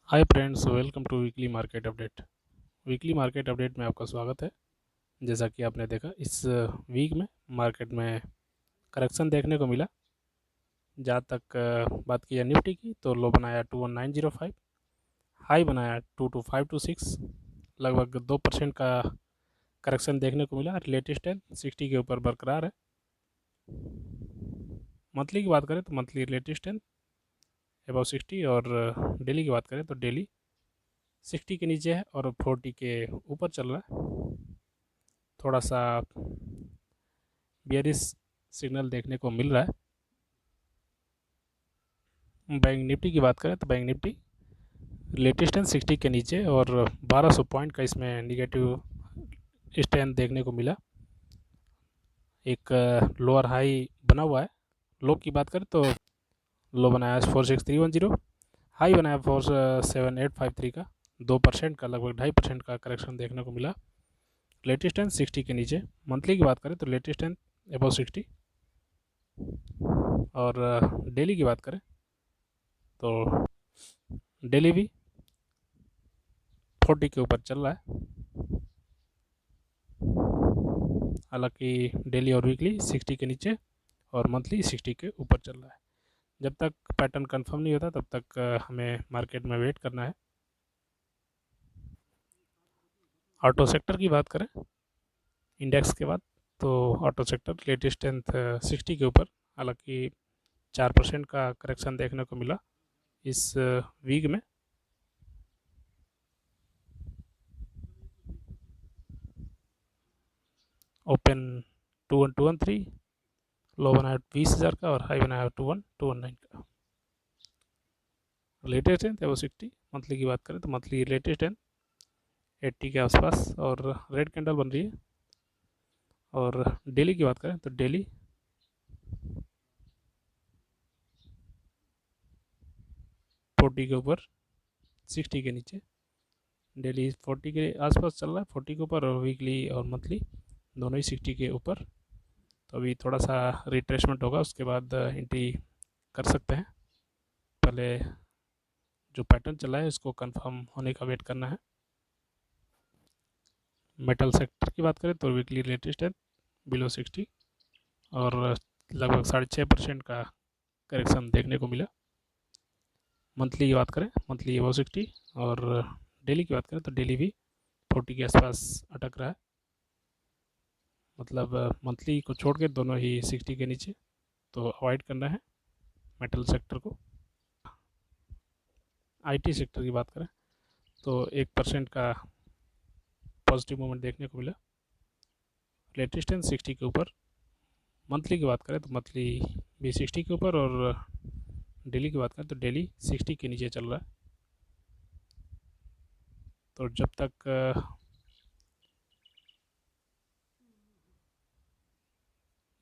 Hi friends, welcome to weekly market update. Weekly market update में आपका स्वागत है। जैसा कि आपने देखा, इस वीक में मार्केट में करेक्शन देखने को मिला। जहाँ तक बात की जाए निफ्टी की, तो लो बनाया 21905, हाई बनाया 22526, लगभग 2% का करेक्शन देखने को मिला। लेटेस्ट है 60 के ऊपर बरकरार है। मंथली की बात करें तो मंथली लेटेस्ट है अबाउट 60, और डेली की बात करें तो डेली 60 के नीचे है और 40 के ऊपर चल रहा है। थोड़ा सा बियरिश सिग्नल देखने को मिल रहा है। बैंक निफ्टी की बात करें तो बैंक निफ्टी लेटेस्ट है 60 के नीचे, और 1200 पॉइंट का इसमें निगेटिव स्टैंड देखने को मिला। एक लोअर हाई बना हुआ है। लो की बात करें तो लो बनाया 46310, हाई बनाया 47853 का। 2% का, लगभग 2.5% का करेक्शन देखने को मिला। लेटेस्ट है 60 के नीचे। मंथली की बात करें तो लेटेस्ट है अबाउट 60, और डेली की बात करें तो डेली भी 40 के ऊपर चल रहा है। हालांकि डेली और वीकली 60 के नीचे और मंथली 60 के ऊपर चल रहा है। जब तक पैटर्न कंफर्म नहीं होता तब तक हमें मार्केट में वेट करना है। ऑटो सेक्टर की बात करें इंडेक्स के बाद, तो ऑटो सेक्टर लेटेस्ट स्ट्रेंथ 60 के ऊपर। हालांकि 4% का करेक्शन देखने को मिला इस वीक में। ओपन 21213, लो बनाया 20,000 का और हाई बनाया 21219 का। लेटेस्ट है वो 60। मंथली की बात करें तो मंथली लेटेस्ट है 80 के आसपास और रेड कैंडल बन रही है। और डेली की बात करें तो डेली 40 के ऊपर, 60 के नीचे। डेली 40 के आसपास चल रहा है, 40 के ऊपर, और वीकली और मंथली दोनों ही 60 के ऊपर। तो अभी थोड़ा सा रिट्रेसमेंट होगा, उसके बाद एंट्री कर सकते हैं। पहले जो पैटर्न चला है इसको कंफर्म होने का वेट करना है। मेटल सेक्टर की बात करें तो वीकली लेटेस्ट है बिलो 60, और लगभग 6.5% का करेक्शन देखने को मिला। मंथली की बात करें मंथली अबाउट 60, और डेली की बात करें तो डेली भी 40 के आसपास अटक रहा है। मतलब मंथली को छोड़ के दोनों ही 60 के नीचे, तो अवॉइड करना है मेटल सेक्टर को। आईटी सेक्टर की बात करें तो 1% का पॉजिटिव मूवमेंट देखने को मिला। लेटेस्ट है 60 के ऊपर। मंथली की बात करें तो मंथली भी 60 के ऊपर, और डेली की बात करें तो डेली 60 के नीचे चल रहा है। तो जब तक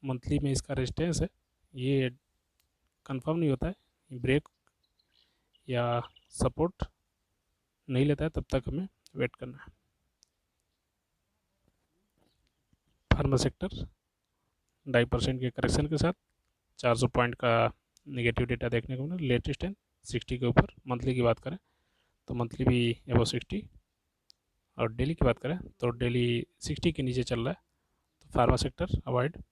मंथली में इसका रेजिस्टेंस है ये कंफर्म नहीं होता है, ब्रेक या सपोर्ट नहीं लेता है, तब तक हमें वेट करना है। फार्मा सेक्टर 2.5% के करेक्शन के साथ 400 पॉइंट का नेगेटिव डेटा देखने को मिला। लेटेस्ट है 60 के ऊपर। मंथली की बात करें तो मंथली भी एबो 60, और डेली की बात करें तो डेली 60 के नीचे चल रहा है, तो pharma sector avoid.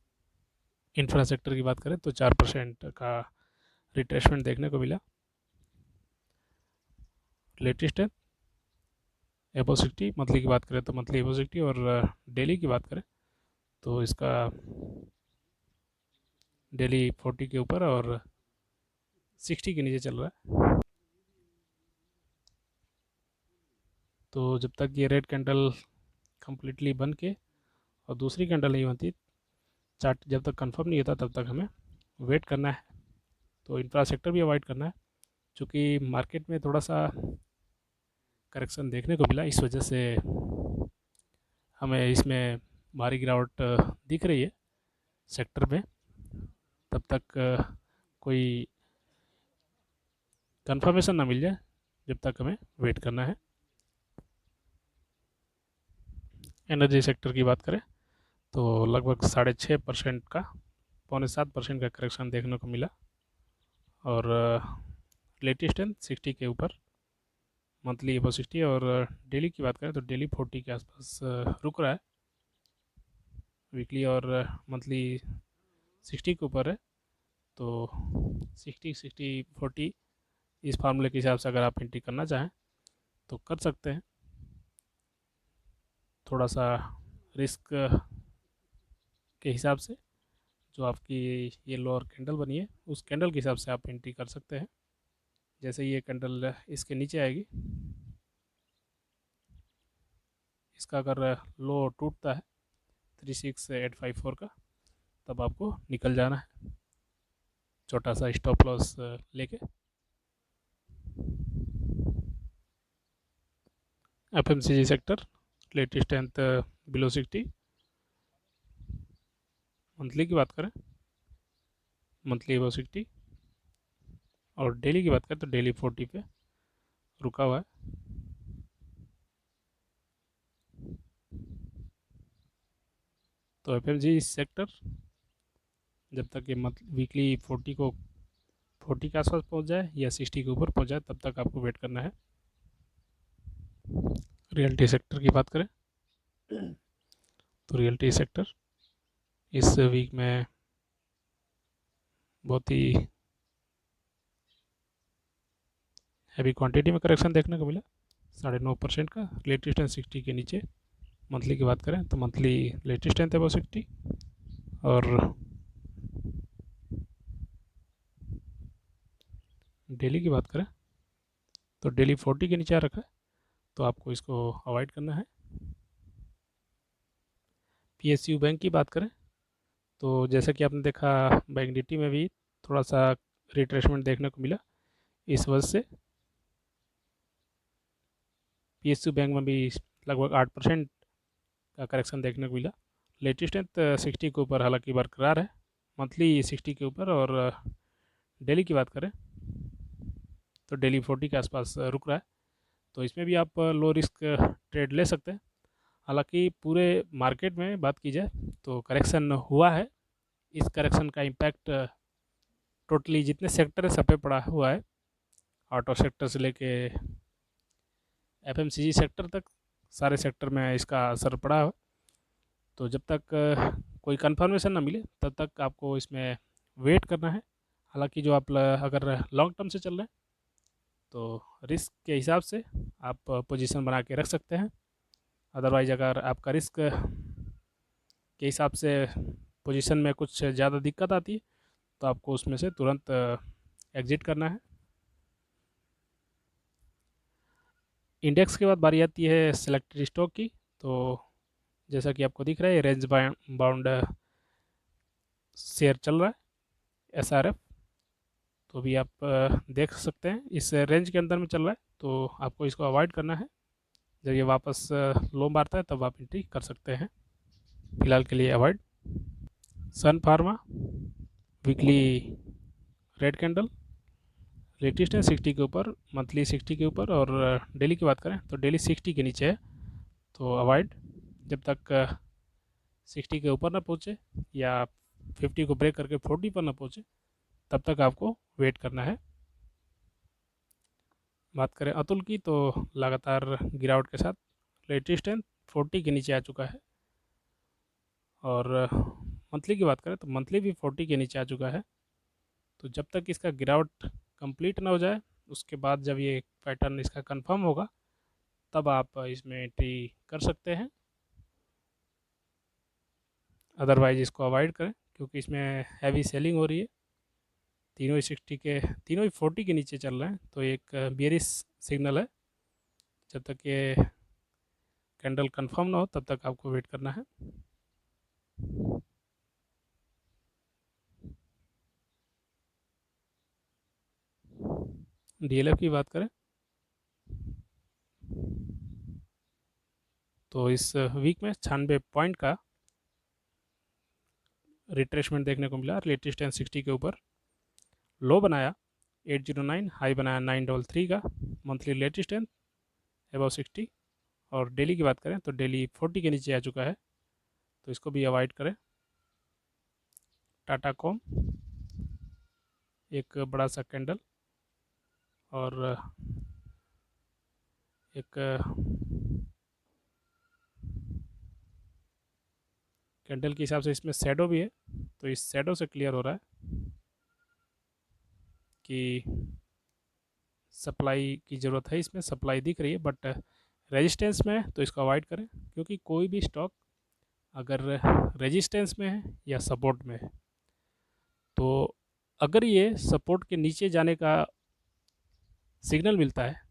Infra sector की बात करें तो 4% का रिट्रेसमेंट देखने को मिला। लेटेस्ट है एबो 60। मंथली की बात करें तो मंथली एबो 60, और डेली की बात करें तो इसका डेली 40 के ऊपर और 60 के नीचे चल रहा है। तो जब तक ये रेड कैंडल कम्प्लीटली बन के और दूसरी कैंडल नहीं बनती, चार्ट जब तक कंफर्म नहीं होता तब तक हमें वेट करना है। तो इंफ्रा सेक्टर भी अवॉइड करना है, क्योंकि मार्केट में थोड़ा सा करेक्शन देखने को मिला, इस वजह से हमें इसमें भारी गिरावट दिख रही है सेक्टर में। तब तक कोई कंफर्मेशन ना मिल जाए, जब तक हमें वेट करना है। एनर्जी सेक्टर की बात करें तो लगभग 6.5% का, 6.75% का करेक्शन देखने को मिला, और लेटेस्ट है 60 के ऊपर। मंथली अबव 60, और डेली की बात करें तो डेली 40 के आसपास रुक रहा है। वीकली और मंथली 60 के ऊपर है। तो 60 60 40 इस फार्मूले के हिसाब से अगर आप एंट्री करना चाहें तो कर सकते हैं। थोड़ा सा रिस्क के हिसाब से जो आपकी ये लोअर कैंडल बनी है उस कैंडल के हिसाब से आप एंट्री कर सकते हैं। जैसे ये कैंडल इसके नीचे आएगी, इसका अगर लो टूटता है 36854 का, तब आपको निकल जाना है छोटा सा स्टॉप लॉस लेके। FMCG sector latest strength below 60। Monthly की बात करें, मंथली अबव 60, और डेली की बात करें तो डेली 40 पे रुका हुआ है। तो FMCG सेक्टर जब तक ये वीकली 40 के आसपास पहुंच जाए या 60 के ऊपर पहुंच जाए तब तक आपको वेट करना है। रियल्टी सेक्टर की बात करें तो रियल्टी सेक्टर इस वीक में बहुत ही हैवी क्वांटिटी में करेक्शन देखने को मिला, 9.5% का। लेटेस्ट एंड 60 के नीचे। मंथली की बात करें तो मंथली लेटेस्ट एंड अबव 60, और डेली की बात करें तो डेली 40 के नीचे आ रखा है, तो आपको इसको अवॉइड करना है। PSU बैंक की बात करें तो जैसा कि आपने देखा बैंक निफ्टी में भी थोड़ा सा रिट्रेसमेंट देखने को मिला, इस वजह से PSU बैंक में भी लगभग 8% का करेक्शन देखने को मिला। लेटेस्ट है 60 के ऊपर हालांकि बरकरार है, मंथली 60 के ऊपर, और डेली की बात करें तो डेली 40 के आसपास रुक रहा है। तो इसमें भी आप लो रिस्क ट्रेड ले सकते हैं। हालांकि पूरे मार्केट में बात की जाए तो करेक्शन हुआ है, इस करेक्शन का इम्पैक्ट टोटली जितने सेक्टर है सब पे पड़ा हुआ है, ऑटो सेक्टर से लेके FMCG सेक्टर तक, सारे सेक्टर में इसका असर पड़ा है। तो जब तक कोई कंफर्मेशन ना मिले तब तक आपको इसमें वेट करना है। हालांकि जो आप अगर लॉन्ग टर्म से चल रहे हैं तो रिस्क के हिसाब से आप पोजीशन बना के रख सकते हैं। अदरवाइज अगर आपका रिस्क के हिसाब से पोजीशन में कुछ ज़्यादा दिक्कत आती है तो आपको उसमें से तुरंत एग्जिट करना है। इंडेक्स के बाद बारी आती है सिलेक्टेड स्टॉक की। तो जैसा कि आपको दिख रहा है रेंज बाउंड शेयर चल रहा है SRF, तो भी आप देख सकते हैं इस रेंज के अंदर में चल रहा है, तो आपको इसको अवॉइड करना है। जब ये वापस लो मारता है तब आप एंट्री कर सकते हैं, फिलहाल के लिए avoid. Sun Pharma weekly red candle, latest है 60 के ऊपर, मंथली 60 के ऊपर, और डेली की बात करें तो डेली 60 के नीचे है, तो अवॉइड। जब तक 60 के ऊपर ना पहुँचे या 50 को ब्रेक करके 40 पर ना पहुँचे तब तक आपको वेट करना है। बात करें अतुल की तो लगातार गिरावट के साथ लेटेस्ट है 40 के नीचे आ चुका है, और मंथली की बात करें तो मंथली भी 40 के नीचे आ चुका है। तो जब तक इसका गिरावट कंप्लीट ना हो जाए उसके बाद जब ये पैटर्न इसका कंफर्म होगा तब आप इसमें एंट्री कर सकते हैं। अदरवाइज इसको अवॉइड करें क्योंकि इसमें हैवी सेलिंग हो रही है। तीनों ही 60 के, तीनों ही 40 के नीचे चल रहे हैं, तो एक बेयरिश सिग्नल है। जब तक ये कैंडल कंफर्म ना हो तब तक आपको वेट करना है। DLF की बात करें तो इस वीक में 96 पॉइंट का रिट्रेसमेंट देखने को मिला। लेटेस्ट 60 के ऊपर लो बनाया 809, हाई बनाया 933 का। मंथली लेटेस्ट अबव 60, और डेली की बात करें तो डेली 40 के नीचे आ चुका है, तो इसको भी अवॉइड करें। टाटा कॉम एक बड़ा सा कैंडल, और एक कैंडल के हिसाब से इसमें शैडो भी है, तो इस शैडो से क्लियर हो रहा है कि सप्लाई की ज़रूरत है, इसमें सप्लाई दिख रही है, बट रेजिस्टेंस में है तो इसको अवॉइड करें, क्योंकि कोई भी स्टॉक अगर रेजिस्टेंस में है या सपोर्ट में है, तो अगर ये सपोर्ट के नीचे जाने का सिग्नल मिलता है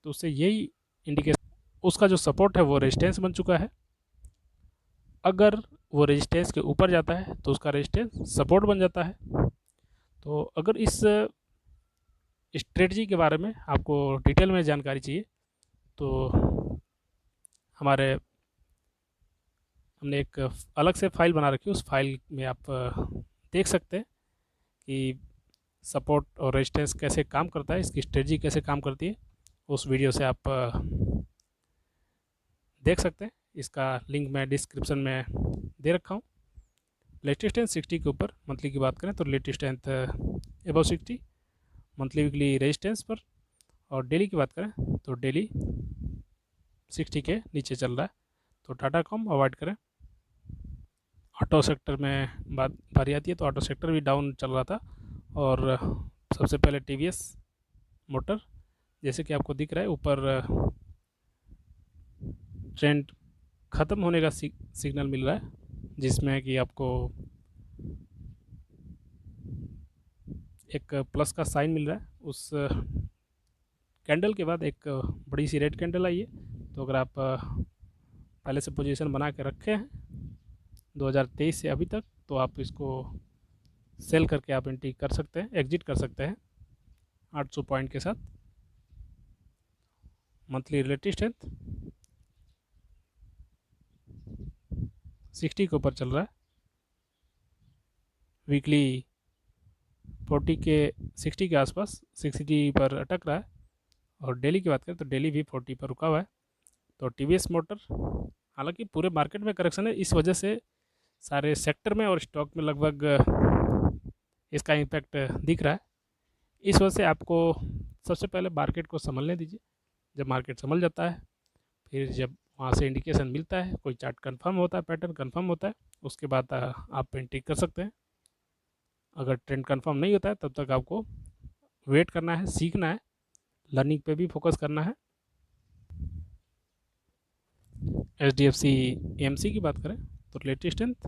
तो उससे यही इंडिकेशन उसका जो सपोर्ट है वो रेजिस्टेंस बन चुका है। अगर वो रेजिस्टेंस के ऊपर जाता है तो उसका रेजिस्टेंस सपोर्ट बन जाता है। तो अगर इस स्ट्रेटजी के बारे में आपको डिटेल में जानकारी चाहिए तो हमारे हमने एक अलग से फाइल बना रखी है, उस फाइल में आप देख सकते हैं कि सपोर्ट और रेजिस्टेंस कैसे काम करता है, इसकी स्ट्रेटजी कैसे काम करती है। उस वीडियो से आप देख सकते हैं, इसका लिंक मैं डिस्क्रिप्शन में दे रखा हूँ। लेटेस्ट स्ट्रेंथ 60 के ऊपर मंथली की बात करें तो latest strength above 60, monthly weekly resistance पर, और डेली की बात करें तो डेली 60 के नीचे चल रहा है, तो टाटा कॉम अवॉइड करें। ऑटो सेक्टर में बात बारी आती है तो ऑटो सेक्टर भी डाउन चल रहा था, और सबसे पहले टीवीएस मोटर, जैसे कि आपको दिख रहा है ऊपर ट्रेंड ख़त्म होने का सिग्नल मिल रहा है, जिसमें कि आपको एक प्लस का साइन मिल रहा है। उस कैंडल के बाद एक बड़ी सी रेड कैंडल आई है, तो अगर आप पहले से पोजीशन बना के रखे हैं 2023 से अभी तक, तो आप इसको सेल करके आप एंट्री कर सकते हैं, एग्जिट कर सकते हैं 800 पॉइंट के साथ। मंथली रिलेटिव स्ट्रेंथ 60 के ऊपर चल रहा है, वीकली 40 के 60 के आसपास 60 पर अटक रहा है, और डेली की बात करें तो डेली भी 40 पर रुका हुआ है। तो टीवीएस मोटर, हालांकि पूरे मार्केट में करेक्शन है, इस वजह से सारे सेक्टर में और स्टॉक में लगभग इसका इम्पैक्ट दिख रहा है। इस वजह से आपको सबसे पहले मार्केट को संभलने दीजिए। जब मार्केट संभल जाता है, फिर जब वहाँ से इंडिकेशन मिलता है, कोई चार्ट कंफर्म होता है, पैटर्न कंफर्म होता है, उसके बाद आप एंट्री कर सकते हैं। अगर ट्रेंड कंफर्म नहीं होता है तब तक आपको वेट करना है, सीखना है, लर्निंग पे भी फोकस करना है। HDFC AMC की बात करें तो latest strength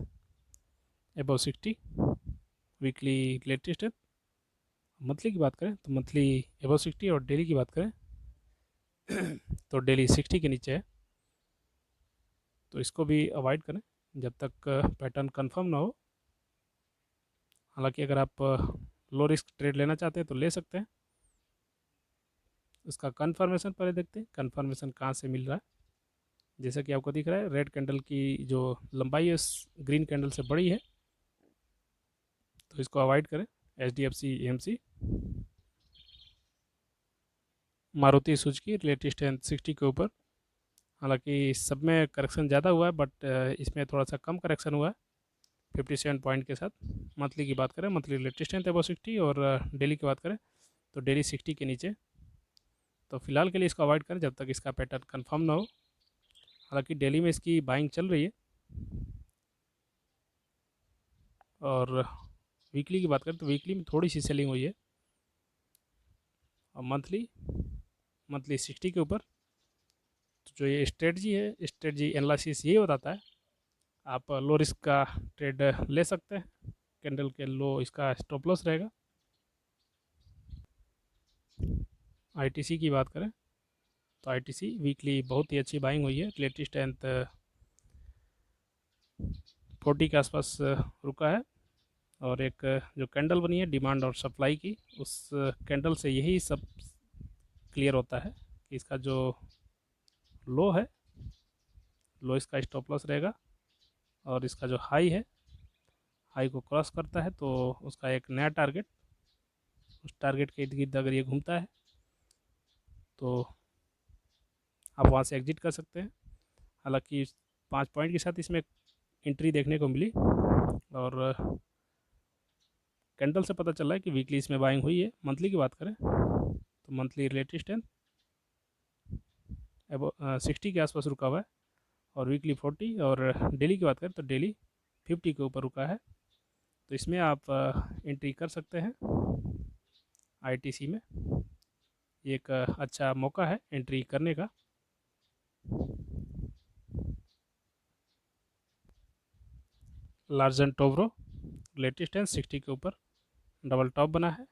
above 60, weekly latest strength. Monthly की बात करें तो मंथली अबव 60, और डेली की बात करें तो डेली 60 के नीचे है, तो इसको भी अवॉइड करें जब तक पैटर्न कंफर्म ना हो। हालांकि अगर आप लो रिस्क ट्रेड लेना चाहते हैं तो ले सकते हैं। उसका कन्फर्मेशन पहले देखते हैं, कन्फर्मेशन कहाँ से मिल रहा है। जैसा कि आपको दिख रहा है, रेड कैंडल की जो लंबाई है उस ग्रीन कैंडल से बड़ी है, तो इसको अवॉइड करें। HDFC AMC, Maruti Suzuki relative strength 60 के ऊपर, हालांकि सब में करेक्शन ज़्यादा हुआ है, बट इसमें थोड़ा सा कम करेक्शन हुआ है 57 पॉइंट के साथ। मंथली की बात करें, मंथली रिलेटिव स्ट्रेंथ अबव 60, और डेली की बात करें तो डेली 60 के नीचे। तो फिलहाल के लिए इसको अवॉइड करें जब तक इसका पैटर्न कंफर्म ना हो। हालांकि डेली में इसकी बाइंग चल रही है, और वीकली की बात करें तो वीकली में थोड़ी सी सेलिंग हुई है, और मंथली मंथली 60 के ऊपर। तो जो ये स्ट्रेटजी है, स्ट्रेटजी एनालिसिस ये बताता है, आप लो रिस्क का ट्रेड ले सकते हैं, कैंडल के लो इसका स्टॉप लॉस रहेगा। ITC की बात करें तो ITC वीकली बहुत ही अच्छी बाइंग हुई है, लेटेस्ट स्ट्रेंथ 40 के आसपास रुका है, और एक जो कैंडल बनी है डिमांड और सप्लाई की, उस कैंडल से यही सब क्लियर होता है कि इसका जो लो है, लो इसका स्टॉप लॉस रहेगा, और इसका जो हाई है, हाई को क्रॉस करता है तो उसका एक नया टारगेट, उस टारगेट के इर्द गिर्द अगर ये घूमता है तो आप वहाँ से एग्जिट कर सकते हैं। हालांकि 5 पॉइंट के साथ इसमें एंट्री देखने को मिली, और कैंडल से पता चला है कि वीकली इसमें बाइंग हुई है। मंथली की बात करें तो मंथली रिलेटिव स्ट्रेंथ अब 60 के आसपास रुका हुआ है, और वीकली 40, और डेली की बात करें तो डेली 50 के ऊपर रुका है। तो इसमें आप एंट्री कर सकते हैं आईटीसी में। ये एक अच्छा मौका है एंट्री करने का। लार्जन टोब्रो लेटेस्ट है 60 के ऊपर, डबल टॉप बना है।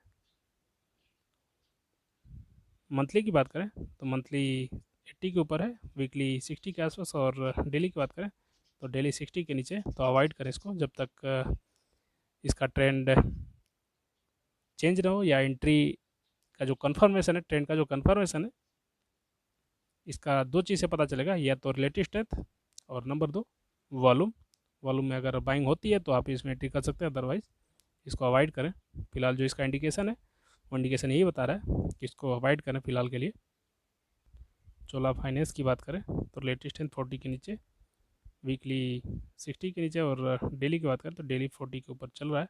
मंथली की बात करें तो मंथली 80 के ऊपर है, वीकली 60 के आसपास, और डेली की बात करें तो डेली 60 के नीचे। तो अवॉइड करें इसको जब तक इसका ट्रेंड चेंज ना हो, या एंट्री का जो कन्फर्मेशन है, ट्रेंड का जो कन्फर्मेशन है, इसका दो चीज़ से पता चलेगा, या तो रिलेटिव स्ट्रेंथ, और नंबर दो वॉल्यूम। वॉल्यूम में अगर बाइंग होती है तो आप इसमें एंट्री कर सकते हैं, अदरवाइज इसको अवॉइड करें। फिलहाल जो इसका इंडिकेशन है वो इंडिकेशन यही बता रहा है कि इसको अवॉइड करें फिलहाल के लिए। चोला फाइनेंस की बात करें तो लेटेस्ट है 40 के नीचे, वीकली 60 के नीचे, और डेली की बात करें तो डेली 40 के ऊपर चल रहा है।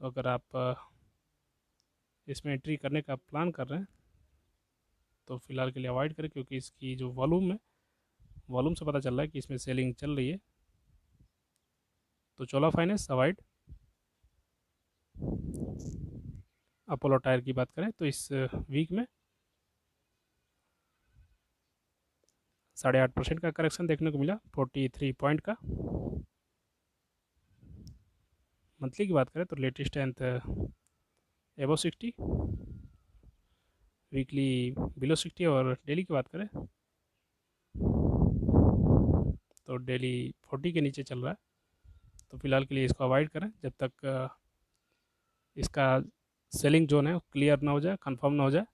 तो अगर आप इसमें एंट्री करने का प्लान कर रहे हैं तो फिलहाल के लिए अवॉइड करें, क्योंकि इसकी जो वॉल्यूम है, वॉल्यूम से पता चल रहा है कि इसमें सेलिंग चल रही है। तो चोला फाइनेंस अवॉइड। अपोलो टायर की बात करें तो इस वीक में 8.5% का करेक्शन देखने को मिला, 43 पॉइंट का। मंथली की बात करें तो लेटेस्ट स्ट्रेंथ एबो 60, वीकली बिलो 60, और डेली की बात करें तो डेली 40 के नीचे चल रहा है। तो फिलहाल के लिए इसको अवॉइड करें जब तक इसका सेलिंग जोन है क्लियर ना हो जाए, कंफर्म ना हो जाए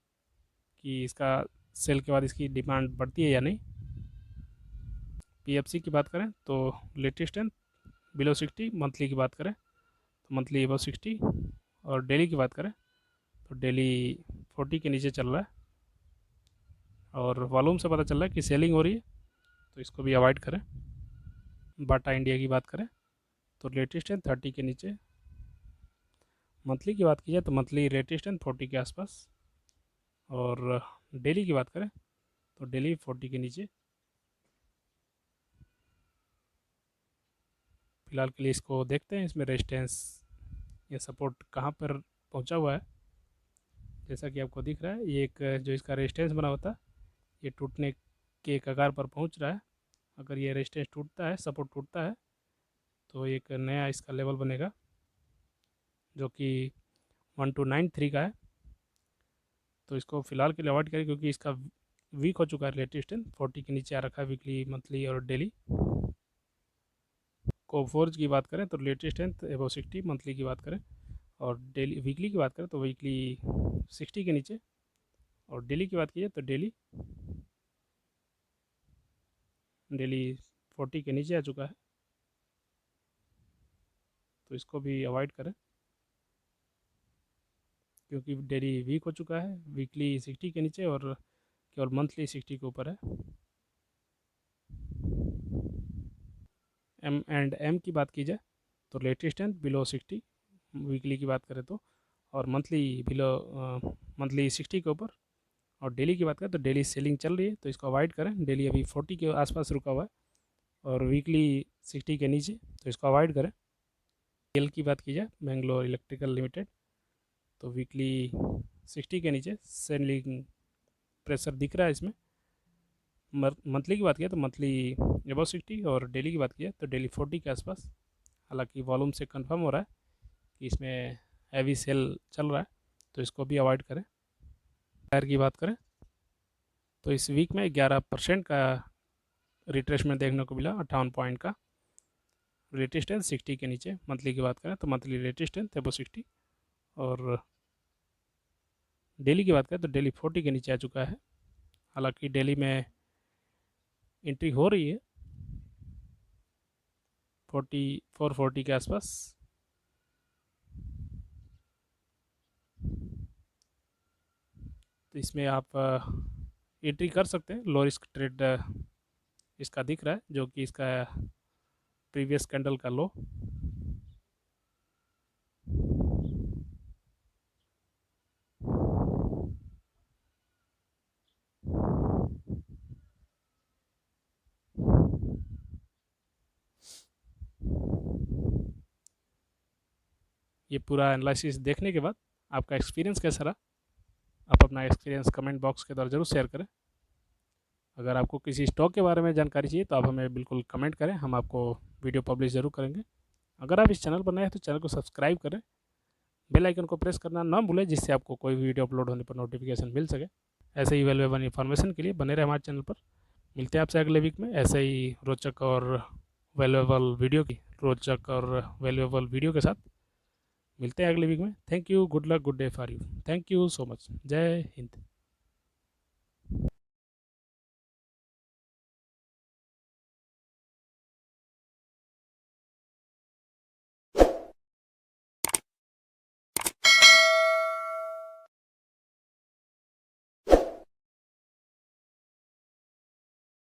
कि इसका सेल के बाद इसकी डिमांड बढ़ती है या नहीं। पीएफसी की बात करें तो लेटेस्ट है बिलो 60, मंथली की बात करें तो मंथली एबो 60, और डेली की बात करें तो डेली 40 के नीचे चल रहा है, और वॉल्यूम से पता चल रहा है कि सेलिंग हो रही है, तो इसको भी अवॉइड करें। बाटा इंडिया की बात करें तो लेटेस्ट है 30 के नीचे, मंथली की बात की जाए तो मंथली लेटेस्ट है 40 के आसपास, और डेली की बात करें तो डेली 40 के नीचे। फिलहाल के लिए इसको देखते हैं इसमें रेजिस्टेंस या सपोर्ट कहाँ पर पहुंचा हुआ है। जैसा कि आपको दिख रहा है, ये एक जो इसका रेजिस्टेंस बना होता है, ये टूटने के कगार पर पहुंच रहा है। अगर ये रेजिस्टेंस टूटता है, सपोर्ट टूटता है, तो एक नया इसका लेवल बनेगा जो कि 1293 का है। तो इसको फिलहाल के लिए अवॉइड करें, क्योंकि इसका वीक हो चुका है लेटेस्ट 40 के नीचे आ रखा है, वीकली, मंथली और डेली। कोफोर्ज की बात करें तो लेटेस्ट है एबो 60, मंथली की बात करें, और डेली वीकली की बात करें तो वीकली 60 के नीचे, और डेली की बात कीजिए तो डेली डेली 40 के नीचे आ चुका है। तो इसको भी अवॉइड करें, क्योंकि डेली वीक हो चुका है, वीकली 60 के नीचे, और केवल मंथली 60 के ऊपर है। एम एंड एम की बात की जाए तो लेटेस्ट है बिलो 60, वीकली की बात करें तो, और मंथली बिलो मंथली 60 के ऊपर, और डेली की बात करें तो डेली सेलिंग चल रही है, तो इसको अवॉइड करें। डेली अभी 40 के आसपास रुका हुआ है, और वीकली 60 के नीचे, तो इसको अवॉइड करें। एल की बात की जाए, बेंगलोर इलेक्ट्रिकल लिमिटेड, तो वीकली 60 के नीचे सेलिंग प्रेशर दिख रहा है इसमें। मंथली की बात किया तो मंथली अबव 60, और डेली की बात किया तो डेली 40 के आसपास। हालांकि वॉल्यूम से कंफर्म हो रहा है कि इसमें हैवी सेल चल रहा है, तो इसको भी अवॉइड करें। टायर की बात करें तो इस वीक में 11% का रिट्रेसमेंट देखने को मिला, 58 पॉइंट का। रेजिस्टेंस 60 के नीचे। मंथली की बात करें तो मंथली रेजिस्टेंस एबो 60, और डेली की बात करें तो डेली 40 के नीचे आ चुका है। हालांकि डेली में एंट्री हो रही है 40 के आसपास। तो इसमें आप एंट्री कर सकते हैं। लो रिस्क ट्रेड इसका दिख रहा है, जो कि इसका प्रीवियस कैंडल का लो। ये पूरा एनालिसिस देखने के बाद आपका एक्सपीरियंस कैसा रहा? आप अपना एक्सपीरियंस कमेंट बॉक्स के द्वारा ज़रूर शेयर करें। अगर आपको किसी स्टॉक के बारे में जानकारी चाहिए तो आप हमें बिल्कुल कमेंट करें, हम आपको वीडियो पब्लिश ज़रूर करेंगे। अगर आप इस चैनल पर नए हैं तो चैनल को सब्सक्राइब करें, बेल आइकन को प्रेस करना ना भूलें, जिससे आपको कोई वीडियो अपलोड होने पर नोटिफिकेशन मिल सके। ऐसे ही वैल्यूएबल इन्फॉर्मेशन के लिए बने रहे हमारे चैनल पर। मिलते हैं आपसे अगले वीक में ऐसे ही रोचक और वैल्यूएबल वीडियो के साथ। मिलते हैं अगले वीक में। Thank you, good luck, good day for you. Thank you so much. जय हिंद।